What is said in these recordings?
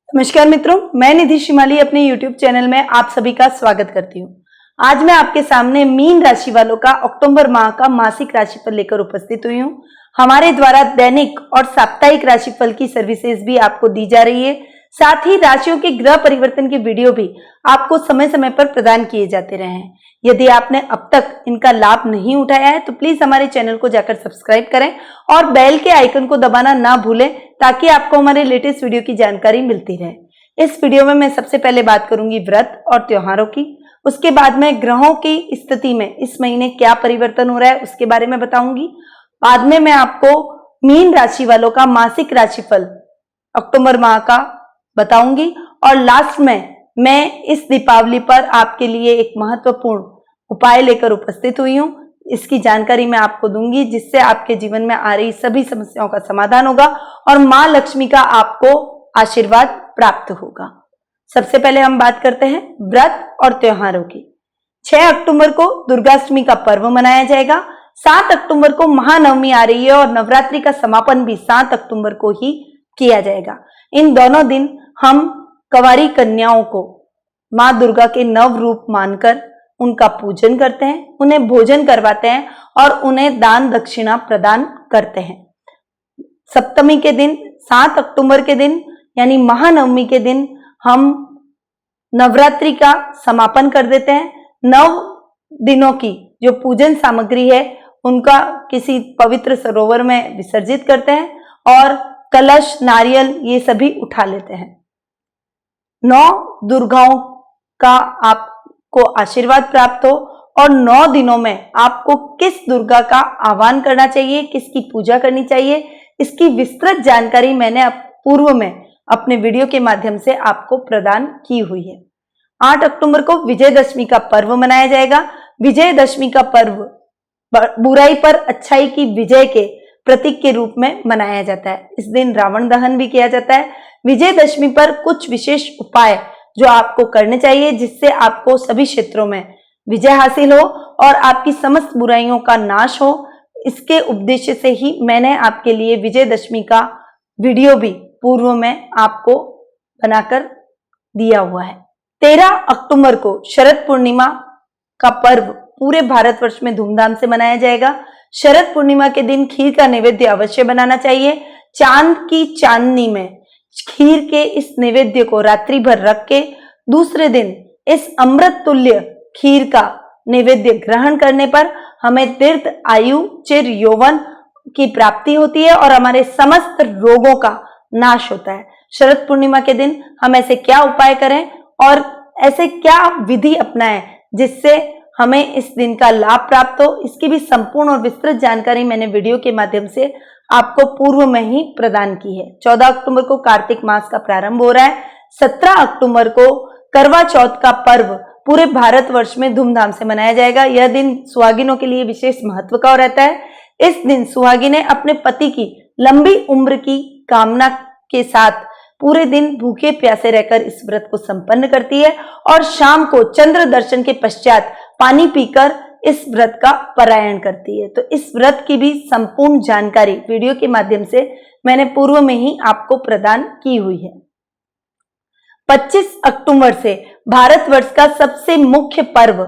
नमस्कार मित्रों, मैं निधि शिमाली अपने YouTube चैनल में आप सभी का स्वागत करती हूँ। आज मैं आपके सामने मीन राशि वालों का अक्टूबर माह का मासिक राशिफल लेकर उपस्थित हुई हूँ। हमारे द्वारा दैनिक और साप्ताहिक राशिफल की सर्विसेज भी आपको दी जा रही है। साथ ही राशियों के ग्रह परिवर्तन की वीडियो भी आपको समय समय पर प्रदान किए जाते रहे हैं। यदि आपने अब तक इनका लाभ नहीं उठाया है तो प्लीज हमारे चैनल को जाकर सब्सक्राइब करें और बेल के आइकन को दबाना ना भूलें ताकि आपको हमारे लेटेस्ट वीडियो की जानकारी मिलती रहे। इस वीडियो में मैं सबसे पहले बात करूंगी व्रत और त्योहारों की। उसके बाद में ग्रहों की स्थिति में इस महीने क्या परिवर्तन हो रहा है उसके बारे में बताऊंगी। बाद में मैं आपको मीन राशि वालों का मासिक राशिफल अक्टूबर माह का बताऊंगी और लास्ट में मैं इस दीपावली पर आपके लिए एक महत्वपूर्ण उपाय लेकर उपस्थित हुई हूँ। इसकी जानकारी मैं आपको दूंगी जिससे आपके जीवन में आ रही सभी समस्याओं का समाधान होगा और मां लक्ष्मी का आपको आशीर्वाद प्राप्त होगा। सबसे पहले हम बात करते हैं व्रत और त्योहारों की। 6 अक्टूबर को दुर्गाष्टमी का पर्व मनाया जाएगा। 7 अक्टूबर को महानवमी आ रही है और नवरात्रि का समापन भी 7 अक्टूबर को ही किया जाएगा। इन दोनों दिन हम कंवारी कन्याओं को मां दुर्गा के नव रूप मानकर उनका पूजन करते हैं, उन्हें भोजन करवाते हैं और उन्हें दान दक्षिणा प्रदान करते हैं। सप्तमी के दिन 7 अक्टूबर के दिन यानी महानवमी के दिन हम नवरात्रि का समापन कर देते हैं। 9 दिनों की जो पूजन सामग्री है उनका किसी पवित्र सरोवर में विसर्जित करते हैं और कलश नारियल ये सभी उठा लेते हैं। 9 दुर्गाओं का आपको आशीर्वाद प्राप्त हो और 9 दिनों में आपको किस दुर्गा का आह्वान करना चाहिए, किसकी पूजा करनी चाहिए, इसकी विस्तृत जानकारी मैंने पूर्व में अपने वीडियो के माध्यम से आपको प्रदान की हुई है। 8 अक्टूबर को विजयदशमी का पर्व मनाया जाएगा। विजयदशमी का पर्व बुराई पर अच्छाई की विजय के प्रतीक के रूप में मनाया जाता है। इस दिन रावण दहन भी किया जाता है। विजयदशमी पर कुछ विशेष उपाय जो आपको करने चाहिए जिससे आपको सभी क्षेत्रों में विजय हासिल हो और आपकी समस्त बुराइयों का नाश हो। इसके उद्देश्य से ही मैंने आपके लिए विजयदशमी का वीडियो भी पूर्व में आपको बनाकर दिया हुआ है। 13 अक्टूबर को शरद पूर्णिमा का पर्व पूरे भारतवर्ष में धूमधाम से मनाया जाएगा। शरद पूर्णिमा के दिन खीर का नैवेद्य अवश्य बनाना चाहिए। चांद की चांदनी में खीर के इस नैवेद्य को रात्रि भर रख के दूसरे दिन इस अमृत तुल्य खीर का नैवेद्य ग्रहण करने पर हमें दीर्घ आयु चिर यौवन की प्राप्ति होती है और हमारे समस्त रोगों का नाश होता है। शरद पूर्णिमा के दिन हम ऐसे क्या उपाय करें और ऐसे क्या विधि अपनाएं जिससे हमें इस दिन का लाभ प्राप्त हो, इसकी भी संपूर्ण और विस्तृत जानकारी मैंने वीडियो के माध्यम से आपको पूर्व में ही प्रदान की है। 14 अक्टूबर को कार्तिक मास का प्रारंभ हो रहा है। 17 अक्टूबर को करवा चौथ का पर्व पूरे भारतवर्ष में धूमधाम से मनाया जाएगा। यह दिन सुहागिनों के लिए विशेष महत्व का रहता है। इस दिन सुहागिनें अपने पति की लंबी उम्र की कामना के साथ पूरे दिन भूखे प्यासे रहकर इस व्रत को संपन्न करती है और शाम को चंद्र दर्शन के पश्चात पानी पीकर इस व्रत का पारायण करती है। तो इस व्रत की भी संपूर्ण जानकारी वीडियो के माध्यम से मैंने पूर्व में ही आपको प्रदान की हुई है। 25 अक्टूबर से भारतवर्ष का सबसे मुख्य पर्व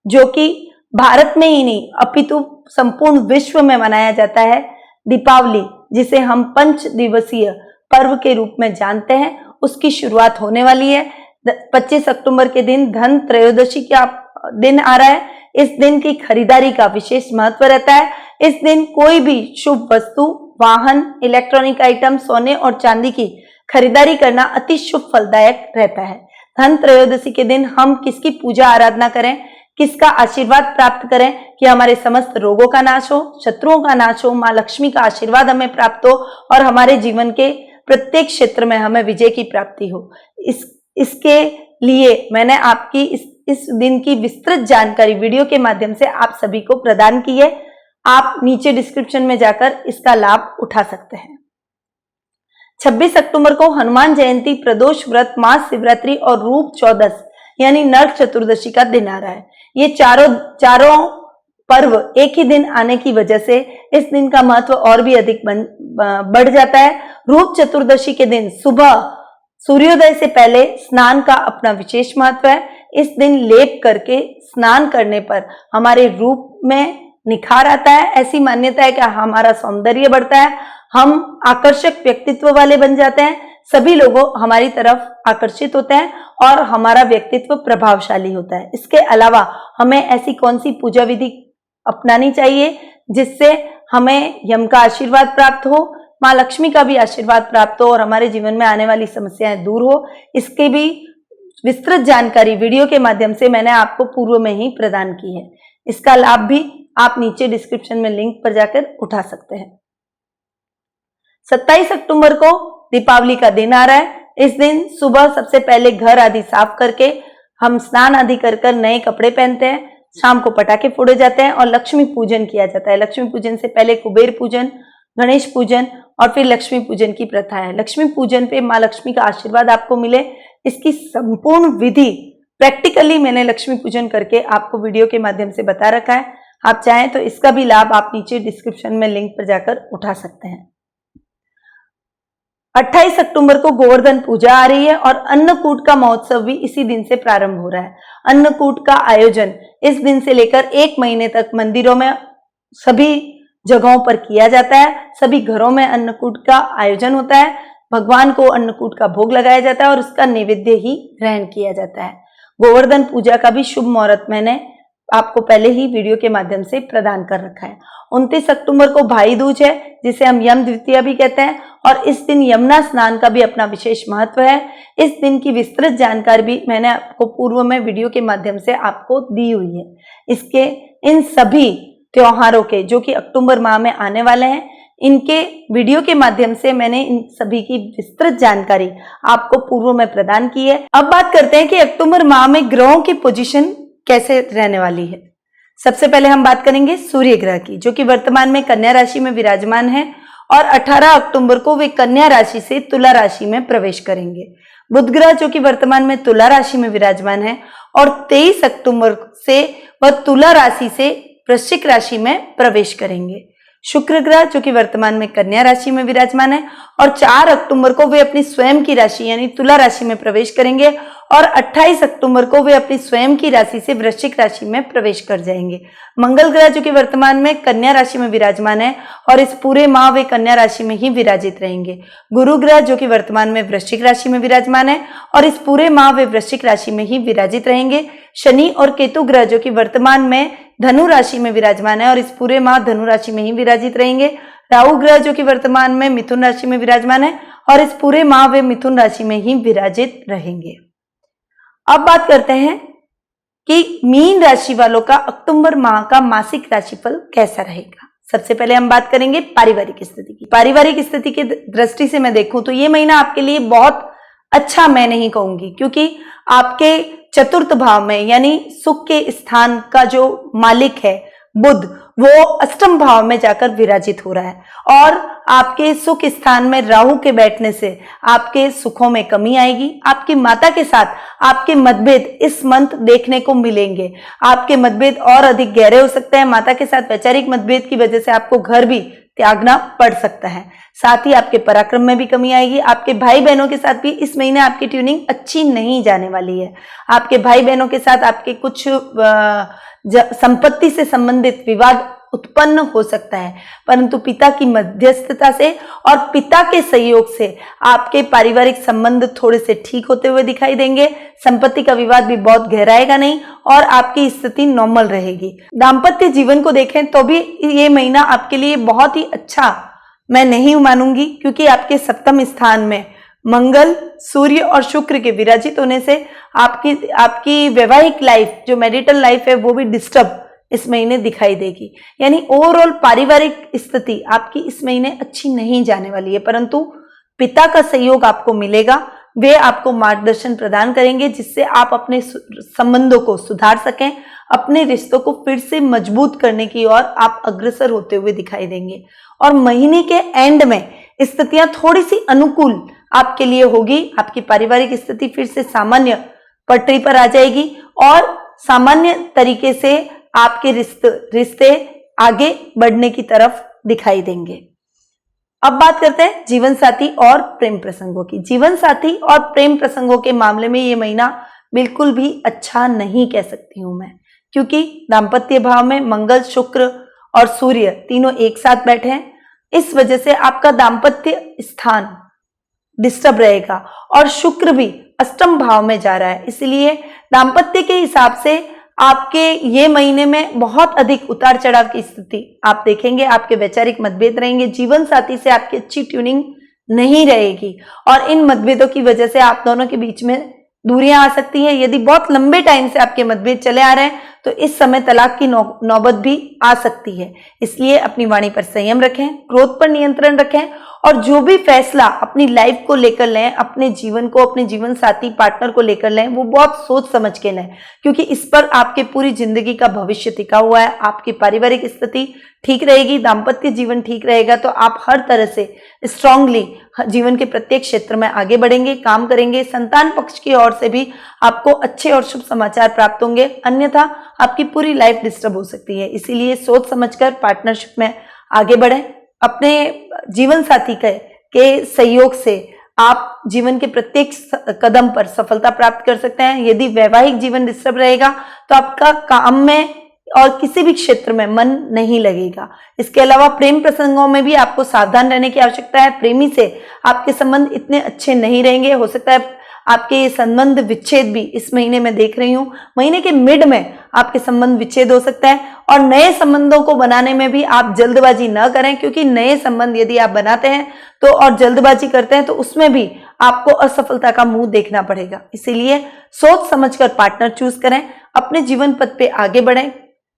जो कि भारत में ही नहीं अपितु संपूर्ण विश्व में मनाया जाता है, दीपावली, जिसे हम 5 दिवसीय पर्व के रूप में जानते हैं, उसकी शुरुआत होने वाली है। 25 अक्टूबर के दिन धन त्रयोदशी का दिन आ रहा है। इस दिन की खरीदारी का विशेष महत्व रहता है। इस दिन कोई भी शुभ वस्तु, वाहन, इलेक्ट्रॉनिक आइटम, सोने और चांदी की खरीदारी करना अति शुभ फलदायक रहता है। धन त्रयोदशी के दिन हम किसकी पूजा आराधना करें, किसका आशीर्वाद प्राप्त करें कि हमारे समस्त रोगों का नाश हो, शत्रुओं का नाश हो, मां लक्ष्मी का आशीर्वाद हमें प्राप्त हो और हमारे जीवन के प्रत्येक क्षेत्र में हमें विजय की प्राप्ति हो। इसके लिए मैंने आपकी इस दिन की विस्तृत जानकारी वीडियो के माध्यम से आप सभी को प्रदान की है। आप नीचे डिस्क्रिप्शन में जाकर इसका लाभ उठा सकते हैं। 26 अक्टूबर को हनुमान जयंती, प्रदोष व्रत, महाशिवरात्रि और रूप चौदस यानी नरक चतुर्दशी का दिन आ रहा है। ये चारों पर्व एक ही दिन आने की वजह से इस दिन का महत्व और भी अधिक बढ़ जाता है। रूप चतुर्दशी के दिन सुबह सूर्योदय से पहले स्नान का अपना विशेष महत्व है। इस दिन लेप करके स्नान करने पर हमारे रूप में निखार आता है। ऐसी मान्यता है कि हमारा सौंदर्य बढ़ता है, हम आकर्षक व्यक्तित्व वाले बन जाते हैं, सभी लोग हमारी तरफ आकर्षित होते हैं और हमारा व्यक्तित्व प्रभावशाली होता है। इसके अलावा हमें ऐसी कौन सी पूजा विधि अपनानी चाहिए जिससे हमें यम का आशीर्वाद प्राप्त हो, माँ लक्ष्मी का भी आशीर्वाद प्राप्त हो और हमारे जीवन में आने वाली समस्याएं दूर हो, इसकी भी विस्तृत जानकारी वीडियो के माध्यम से मैंने आपको पूर्व में ही प्रदान की है। इसका लाभ भी आप नीचे डिस्क्रिप्शन में लिंक पर जाकर उठा सकते हैं। 27 अक्टूबर को दीपावली का दिन आ रहा है। इस दिन सुबह सबसे पहले घर आदि साफ करके हम स्नान आदि कर नए कपड़े पहनते हैं। शाम को पटाखे फोड़े जाते हैं और लक्ष्मी पूजन किया जाता है। लक्ष्मी पूजन से पहले कुबेर पूजन, गणेश पूजन और फिर लक्ष्मी पूजन की प्रथा है। लक्ष्मी पूजन पे माँ लक्ष्मी का आशीर्वाद आपको मिले, इसकी संपूर्ण विधि प्रैक्टिकली मैंने लक्ष्मी पूजन करके आपको वीडियो के माध्यम से बता रखा है। आप चाहें तो इसका भी लाभ आप नीचे डिस्क्रिप्शन में लिंक पर जाकर उठा सकते हैं। 28 अक्टूबर को गोवर्धन पूजा आ रही है और अन्नकूट का महोत्सव भी इसी दिन से प्रारंभ हो रहा है। अन्नकूट का आयोजन इस दिन से लेकर 1 महीने तक मंदिरों में सभी जगहों पर किया जाता है। सभी घरों में अन्नकूट का आयोजन होता है। भगवान को अन्नकूट का भोग लगाया जाता है और उसका नैवेद्य ही ग्रहण किया जाता है। गोवर्धन पूजा का भी शुभ मुहूर्त मैंने आपको पहले ही वीडियो के माध्यम से प्रदान कर रखा है। 29 अक्टूबर को भाई दूज है, जिसे हम यम द्वितीया भी कहते हैं और इस दिन यमुना स्नान का भी अपना विशेष महत्व है। इस दिन की विस्तृत जानकारी भी मैंने आपको पूर्व में वीडियो के माध्यम से आपको दी हुई है। इसके इन सभी त्योहारों के जो कि अक्टूबर माह में आने वाले हैं, इनके वीडियो के माध्यम से मैंने इन सभी की विस्तृत जानकारी आपको पूर्व में प्रदान की है। अब बात करते हैं कि अक्टूबर माह में ग्रहों की पोजीशन कैसे रहने वाली है। सबसे पहले हम बात करेंगे सूर्य ग्रह की, जो कि वर्तमान में कन्या राशि में विराजमान है और 18 अक्टूबर को वे कन्या राशि से तुला राशि में प्रवेश करेंगे। बुध ग्रह जो कि वर्तमान में तुला राशि में विराजमान है और 23 अक्टूबर से वह तुला राशि से वृश्चिक राशि में प्रवेश करेंगे। शुक्र ग्रह जो कि वर्तमान में कन्या राशि में विराजमान है और 4 अक्टूबर को वे अपनी स्वयं की राशि यानी तुला राशि में प्रवेश करेंगे और 28 अक्टूबर को वे अपनी स्वयं की राशि से वृश्चिक राशि में प्रवेश कर जाएंगे। मंगल ग्रह जो कि वर्तमान में कन्या राशि में विराजमान है और इस पूरे माह वे कन्या राशि में ही विराजित रहेंगे। गुरु ग्रह जो कि वर्तमान में वृश्चिक राशि में विराजमान है और इस पूरे माह वे वृश्चिक राशि में ही विराजित रहेंगे। शनि और केतु ग्रह जो कि वर्तमान में धनु राशि में विराजमान है और इस पूरे माह धनु राशि में ही विराजित रहेंगे। राहु ग्रह जो कि वर्तमान में मिथुन राशि में विराजमान है और इस पूरे माह वे मिथुन राशि में ही विराजित रहेंगे। अब बात करते हैं कि मीन राशि वालों का अक्टूबर माह का मासिक राशिफल कैसा रहेगा। सबसे पहले हम बात करेंगे पारिवारिक स्थिति की। पारिवारिक स्थिति की दृष्टि से मैं देखूं तो ये महीना आपके लिए बहुत अच्छा मैं नहीं कहूंगी, क्योंकि आपके चतुर्थ भाव में यानी सुख के स्थान का जो मालिक है बुध, वो अष्टम भाव में जाकर विराजित हो रहा है और आपके सुख स्थान में राहु के बैठने से आपके सुखों में कमी आएगी। आपकी माता के साथ आपके मतभेद इस मंथ देखने को मिलेंगे। आपके मतभेद और अधिक गहरे हो सकते हैं। माता के साथ वैचारिक मतभेद की वजह से आपको घर भी त्यागना पड़ सकता है। साथ ही आपके पराक्रम में भी कमी आएगी। आपके भाई बहनों के साथ भी इस महीने आपकी ट्यूनिंग अच्छी नहीं जाने वाली है। आपके भाई बहनों के साथ आपके कुछ संपत्ति से संबंधित विवाद उत्पन्न हो सकता है, परंतु पिता की मध्यस्थता से और पिता के सहयोग से आपके पारिवारिक संबंध थोड़े से ठीक होते हुए दिखाई देंगे। संपत्ति का विवाद भी बहुत गहराएगा नहीं और आपकी स्थिति नॉर्मल रहेगी। दाम्पत्य जीवन को देखें तो भी ये महीना आपके लिए बहुत ही अच्छा मैं नहीं मानूंगी, क्योंकि आपके सप्तम स्थान में मंगल, सूर्य और शुक्र के विराजित होने से आपकी वैवाहिक लाइफ जो मैरिटल लाइफ है वो भी डिस्टर्ब इस महीने दिखाई देगी। यानी ओवरऑल पारिवारिक स्थिति आपकी इस महीने अच्छी नहीं जाने वाली है, परंतु पिता का सहयोग आपको मिलेगा। वे आपको मार्गदर्शन प्रदान करेंगे जिससे आप अपने संबंधों को सुधार सकें, अपने रिश्तों को फिर से मजबूत करने की ओर आप अग्रसर होते हुए दिखाई देंगे। और महीने के एंड में स्थितियां थोड़ी सी अनुकूल आपके लिए होगी। आपकी पारिवारिक स्थिति फिर से सामान्य पटरी पर आ जाएगी और सामान्य तरीके से आपके रिश्ते आगे बढ़ने की तरफ दिखाई देंगे। अब बात करते हैं जीवन साथी और प्रेम प्रसंगों की। जीवन साथी और प्रेम प्रसंगों के मामले में ये महीना बिल्कुल भी अच्छा नहीं कह सकती हूं मैं, क्योंकि दाम्पत्य भाव में मंगल, शुक्र और सूर्य तीनों एक साथ बैठे हैं। इस वजह से आपका दाम्पत्य स्थान डिस्टर्ब रहेगा और शुक्र भी अष्टम भाव में जा रहा है, इसलिए दाम्पत्य के हिसाब से आपके ये महीने में बहुत अधिक उतार चढ़ाव की स्थिति आप देखेंगे। आपके वैचारिक मतभेद रहेंगे, जीवन साथी से आपकी अच्छी ट्यूनिंग नहीं रहेगी और इन मतभेदों की वजह से आप दोनों के बीच में दूरियां आ सकती है। यदि बहुत लंबे टाइम से आपके मतभेद चले आ रहे हैं तो इस समय तलाक की नौबत भी आ सकती है, इसलिए अपनी वाणी पर संयम रखें, क्रोध पर नियंत्रण रखें और जो भी फैसला अपनी लाइफ को लेकर लें, अपने जीवन को, अपने जीवन साथी पार्टनर को लेकर लें, वो बहुत सोच समझ के लें, क्योंकि इस पर आपके पूरी जिंदगी का भविष्य टिका हुआ है। आपकी पारिवारिक स्थिति ठीक रहेगी, दाम्पत्य जीवन ठीक रहेगा तो आप हर तरह से स्ट्रांगली जीवन के प्रत्येक क्षेत्र में आगे बढ़ेंगे, काम करेंगे। संतान पक्ष की ओर से भी आपको अच्छे और शुभ समाचार प्राप्त होंगे, अन्यथा आपकी पूरी लाइफ डिस्टर्ब हो सकती है। इसीलिए सोच समझकर पार्टनरशिप में आगे बढ़ें। अपने जीवन साथी के सहयोग से आप जीवन के प्रत्येक कदम पर सफलता प्राप्त कर सकते हैं। यदि वैवाहिक जीवन डिस्टर्ब रहेगा तो आपका काम में और किसी भी क्षेत्र में मन नहीं लगेगा। इसके अलावा प्रेम प्रसंगों में भी आपको सावधान रहने की आवश्यकता है। प्रेमी से आपके संबंध इतने अच्छे नहीं रहेंगे, हो सकता है आपके ये संबंध विच्छेद भी इस महीने में देख रही हूं। महीने के मिड में आपके संबंध विच्छेद हो सकता है और नए संबंधों को बनाने में भी आप जल्दबाजी न करें, क्योंकि नए संबंध यदि आप बनाते हैं तो और जल्दबाजी करते हैं तो उसमें भी आपको असफलता का मुंह देखना पड़ेगा। इसीलिए सोच समझकर पार्टनर चूज करें, अपने जीवन पथ पे आगे बढ़ें।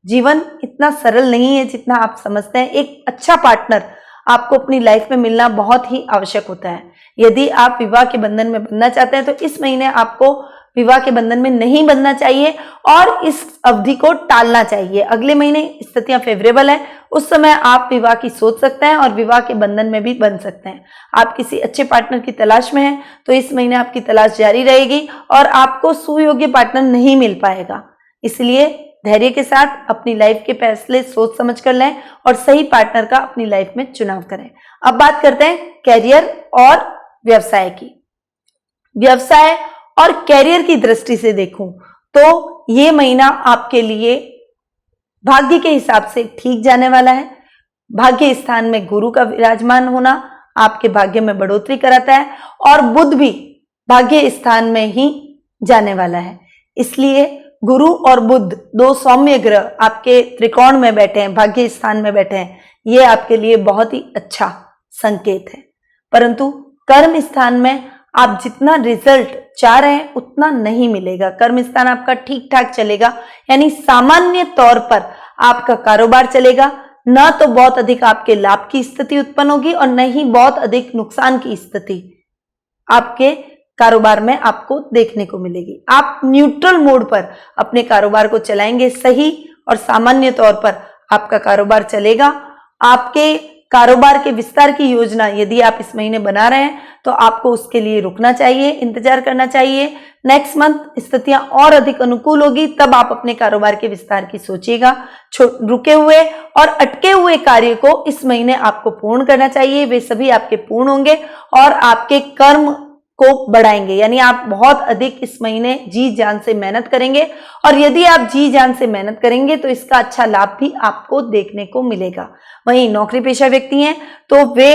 जीवन इतना सरल नहीं है जितना आप समझते हैं। एक अच्छा पार्टनर आपको अपनी लाइफ में मिलना बहुत ही आवश्यक होता है। यदि आप विवाह के बंधन में बंधना चाहते हैं तो इस महीने आपको विवाह के बंधन में नहीं बंधना चाहिए और इस अवधि को टालना चाहिए। अगले महीने स्थितियां फेवरेबल है, उस समय आप विवाह की सोच सकते हैं और विवाह के बंधन में भी बंध सकते हैं। आप किसी अच्छे पार्टनर की तलाश में हैं तो इस महीने आपकी तलाश जारी रहेगी और आपको सुयोग्य पार्टनर नहीं मिल पाएगा। इसलिए धैर्य के साथ अपनी लाइफ के फैसले सोच समझ कर लें और सही पार्टनर का अपनी लाइफ में चुनाव करें। अब बात करते हैं कैरियर और व्यवसाय की। व्यवसाय और कैरियर की दृष्टि से देखूं तो ये महीना आपके लिए भाग्य के हिसाब से ठीक जाने वाला है। भाग्य स्थान में गुरु का विराजमान होना आपके भाग्य में बढ़ोतरी कराता है और बुध भी भाग्य स्थान में ही जाने वाला है। इसलिए गुरु और बुध दो सौम्य ग्रह आपके त्रिकोण में बैठे हैं, भाग्य स्थान में बैठे हैं, ये आपके लिए बहुत ही अच्छा संकेत है। परंतु कर्म स्थान में आप जितना रिजल्ट चाह रहे हैं उतना नहीं मिलेगा। कर्म स्थान आपका ठीक ठाक चलेगा, यानी सामान्य तौर पर आपका कारोबार चलेगा, न तो बहुत अधिक आपके लाभ की स्थिति उत्पन्न होगी और न ही बहुत अधिक नुकसान की स्थिति आपके कारोबार में आपको देखने को मिलेगी। आप न्यूट्रल मोड पर अपने कारोबार को चलाएंगे, सही और सामान्य तौर पर आपका कारोबार चलेगा। आपके कारोबार के विस्तार की योजना यदि आप इस महीने बना रहे हैं तो आपको उसके लिए रुकना चाहिए, इंतजार करना चाहिए। नेक्स्ट मंथ स्थितियां और अधिक अनुकूल होगी, तब आप अपने कारोबार के विस्तार की सोचिएगा। रुके हुए और अटके हुए कार्य को इस महीने आपको पूर्ण करना चाहिए, वे सभी आपके पूर्ण होंगे और आपके कर्म को बढ़ाएंगे। यानी आप बहुत अधिक इस महीने जी जान से मेहनत करेंगे और यदि आप जी जान से मेहनत करेंगे तो इसका अच्छा लाभ भी आपको देखने को मिलेगा। वहीं नौकरी पेशा व्यक्ति हैं तो वे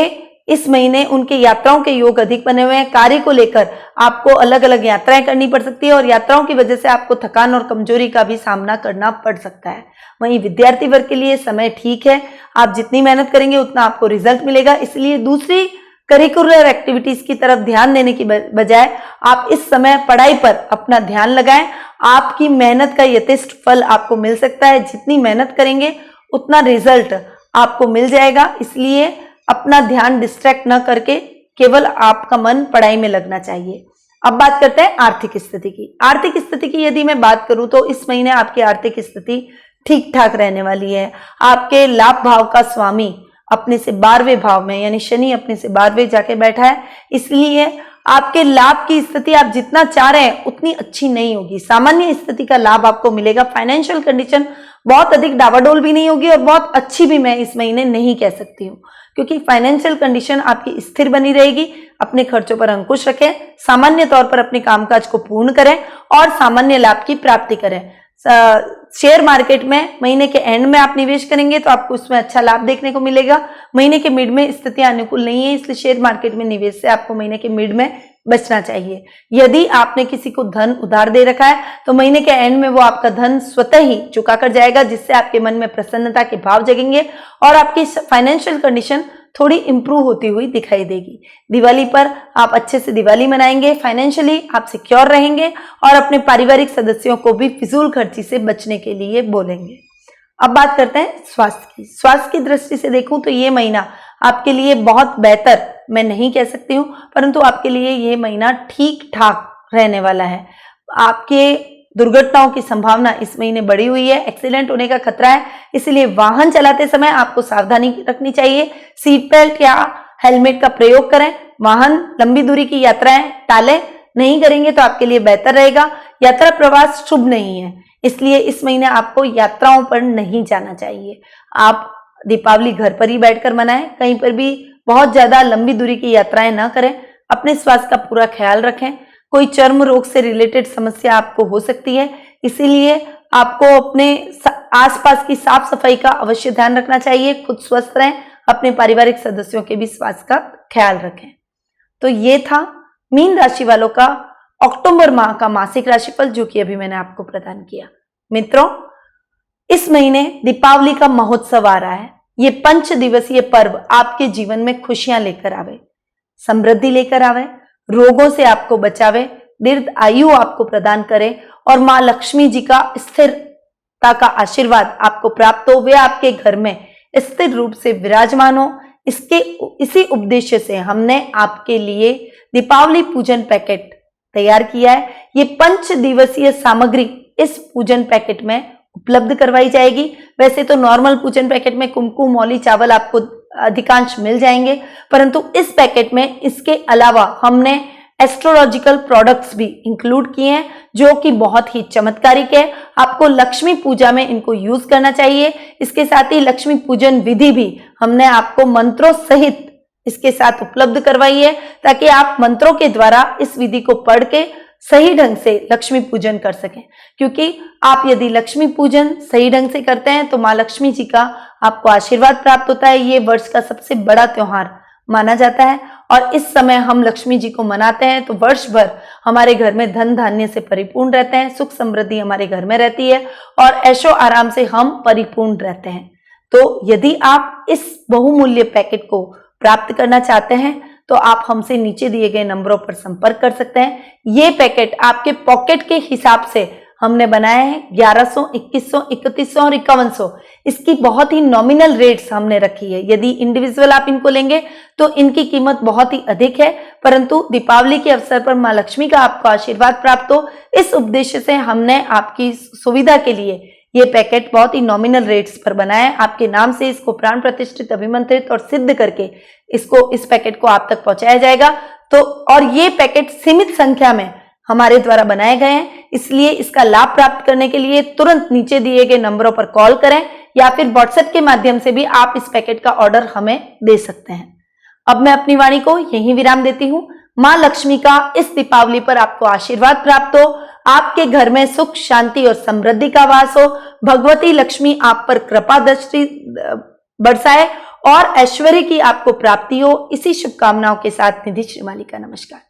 इस महीने उनके यात्राओं के योग अधिक बने हुए हैं। कार्य को लेकर आपको अलग अलग यात्राएं करनी पड़ सकती है और यात्राओं की वजह से आपको थकान और कमजोरी का भी सामना करना पड़ सकता है। वहीं विद्यार्थी वर्ग के लिए समय ठीक है, आप जितनी मेहनत करेंगे उतना आपको रिजल्ट मिलेगा। इसलिए दूसरी करिकुलर एक्टिविटीज की तरफ ध्यान देने की बजाय आप इस समय पढ़ाई पर अपना ध्यान लगाएं। आपकी मेहनत का यथेष्ट फल आपको मिल सकता है, जितनी मेहनत करेंगे उतना रिजल्ट आपको मिल जाएगा। इसलिए अपना ध्यान डिस्ट्रैक्ट न करके केवल आपका मन पढ़ाई में लगना चाहिए। अब बात करते हैं आर्थिक स्थिति की। आर्थिक स्थिति की यदि मैं बात करूं तो इस महीने आपकी आर्थिक स्थिति ठीक ठाक रहने वाली है। आपके लाभ भाव का स्वामी अपने से 12वें भाव में, यानी शनि अपने से 12वें जाके बैठा है, इसलिए आपके लाभ की स्थिति आप जितना चाह रहे हैं उतनी अच्छी नहीं होगी। सामान्य स्थिति का लाभ आपको मिलेगा। फाइनेंशियल कंडीशन बहुत अधिक डावाडोल भी नहीं होगी और बहुत अच्छी भी मैं इस महीने नहीं कह सकती हूँ, क्योंकि फाइनेंशियल कंडीशन आपकी स्थिर बनी रहेगी। अपने खर्चों पर अंकुश रखें, सामान्य तौर पर अपने कामकाज को पूर्ण करें और सामान्य लाभ की प्राप्ति करें। शेयर मार्केट में महीने के एंड में आप निवेश करेंगे तो आपको उसमें अच्छा लाभ देखने को मिलेगा। महीने के मिड में स्थितियां अनुकूल नहीं है, इसलिए शेयर मार्केट में निवेश से आपको महीने के मिड में बचना चाहिए। यदि आपने किसी को धन उधार दे रखा है तो महीने के एंड में वो आपका धन स्वतः ही चुका कर जाएगा, जिससे आपके मन में प्रसन्नता के भाव जगेंगे और आपकी फाइनेंशियल कंडीशन थोड़ी इंप्रूव होती हुई दिखाई देगी। दिवाली पर आप अच्छे से दिवाली मनाएंगे, फाइनेंशियली आप सिक्योर रहेंगे और अपने पारिवारिक सदस्यों को भी फिजूल खर्ची से बचने के लिए बोलेंगे। अब बात करते हैं स्वास्थ्य की। स्वास्थ्य की दृष्टि से देखूं तो ये महीना आपके लिए बहुत बेहतर मैं नहीं कह सकती हूँ, परंतु आपके लिए ये महीना ठीक ठाक रहने वाला है। आपके दुर्घटनाओं की संभावना इस महीने बढ़ी हुई है, एक्सीडेंट होने का खतरा है, इसलिए वाहन चलाते समय आपको सावधानी रखनी चाहिए। सीट बेल्ट या हेलमेट का प्रयोग करें। वाहन लंबी दूरी की यात्राएं टालें, नहीं करेंगे तो आपके लिए बेहतर रहेगा। यात्रा प्रवास शुभ नहीं है, इसलिए इस महीने आपको यात्राओं पर नहीं जाना चाहिए। आप दीपावली घर पर ही बैठकर मनाएं, कहीं पर भी बहुत ज्यादा लंबी दूरी की यात्राएं ना करें। अपने स्वास्थ्य का पूरा ख्याल रखें। कोई चर्म रोग से रिलेटेड समस्या आपको हो सकती है, इसीलिए आपको अपने आसपास की साफ सफाई का अवश्य ध्यान रखना चाहिए। खुद स्वस्थ रहें, अपने पारिवारिक सदस्यों के भी स्वास्थ्य का ख्याल रखें। तो ये था मीन राशि वालों का अक्टूबर माह का मासिक राशिफल, जो कि अभी मैंने आपको प्रदान किया। मित्रों, इस महीने दीपावली का महोत्सव आ रहा है। ये 5 दिवसीय पर्व आपके जीवन में खुशियां लेकर आवे, समृद्धि लेकर आवे, रोगों से आपको बचावे, दीर्घ आयु आपको प्रदान करे और मां लक्ष्मी जी का स्थिरता का आशीर्वाद आपको प्राप्त हो, वे आपके घर में स्थिर रूप से विराजमान हो। इसी उद्देश्य से हमने आपके लिए दीपावली पूजन पैकेट तैयार किया है। ये 5 दिवसीय सामग्री इस पूजन पैकेट में उपलब्ध करवाई जाएगी। वैसे तो नॉर्मल पूजन पैकेट में कुमकुम, मौली, चावल आपको अधिकांश मिल जाएंगे, परंतु इस पैकेट में इसके अलावा हमने एस्ट्रोलॉजिकल प्रोडक्ट्स भी इंक्लूड किए हैं, जो कि बहुत ही चमत्कारिक है। आपको लक्ष्मी पूजा में इनको यूज करना चाहिए। इसके साथ ही लक्ष्मी पूजन विधि भी हमने आपको मंत्रों सहित इसके साथ उपलब्ध करवाई है, ताकि आप मंत्रों के द्वारा इस विधि को पढ़ के सही ढंग से लक्ष्मी पूजन कर सकें। क्योंकि आप यदि लक्ष्मी पूजन सही ढंग से करते हैं तो मां लक्ष्मी जी का आपको आशीर्वाद प्राप्त होता है। ये वर्ष का सबसे बड़ा त्योहार माना जाता है और इस समय हम लक्ष्मी जी को मनाते हैं तो वर्ष भर हमारे घर में धन धान्य से परिपूर्ण रहते हैं, सुख समृद्धि हमारे घर में रहती है और ऐशो आराम से हम परिपूर्ण रहते हैं। तो यदि आप इस बहुमूल्य पैकेट को प्राप्त करना चाहते हैं तो आप हमसे नीचे दिए गए नंबरों पर संपर्क कर सकते हैं। ये पैकेट आपके पॉकेट के हिसाब से हमने बनाए हैं। 1100, 2100, 3100 और 5100 इसकी बहुत ही नॉमिनल रेट्स हमने रखी है। यदि इंडिविजुअल आप इनको लेंगे तो इनकी कीमत बहुत ही अधिक है, परंतु दीपावली के अवसर पर मां लक्ष्मी का आपको आशीर्वाद प्राप्त हो, इस उद्देश्य से हमने आपकी सुविधा के लिए ये पैकेट बहुत ही नॉमिनल रेट्स पर बनाया है। आपके नाम से इसको प्राण प्रतिष्ठित, अभिमंत्रित और सिद्ध करके इस पैकेट को आप तक पहुंचाया जाएगा। तो और ये पैकेट सीमित संख्या में हमारे द्वारा बनाए गए हैं, इसलिए इसका लाभ प्राप्त करने के लिए तुरंत नीचे दिए गए नंबरों पर कॉल करें या फिर व्हाट्सएप के माध्यम से भी आप इस पैकेट का ऑर्डर हमें दे सकते हैं। अब मैं अपनी वाणी को यहीं विराम देती हूँ। मां लक्ष्मी का इस दीपावली पर आपको आशीर्वाद प्राप्त हो, आपके घर में सुख, शांति और समृद्धि का वास हो, भगवती लक्ष्मी आप पर कृपा दृष्टि बरसाए और ऐश्वर्य की आपको प्राप्ति हो। इसी शुभकामनाओं के साथ निधि श्रीमाली का नमस्कार।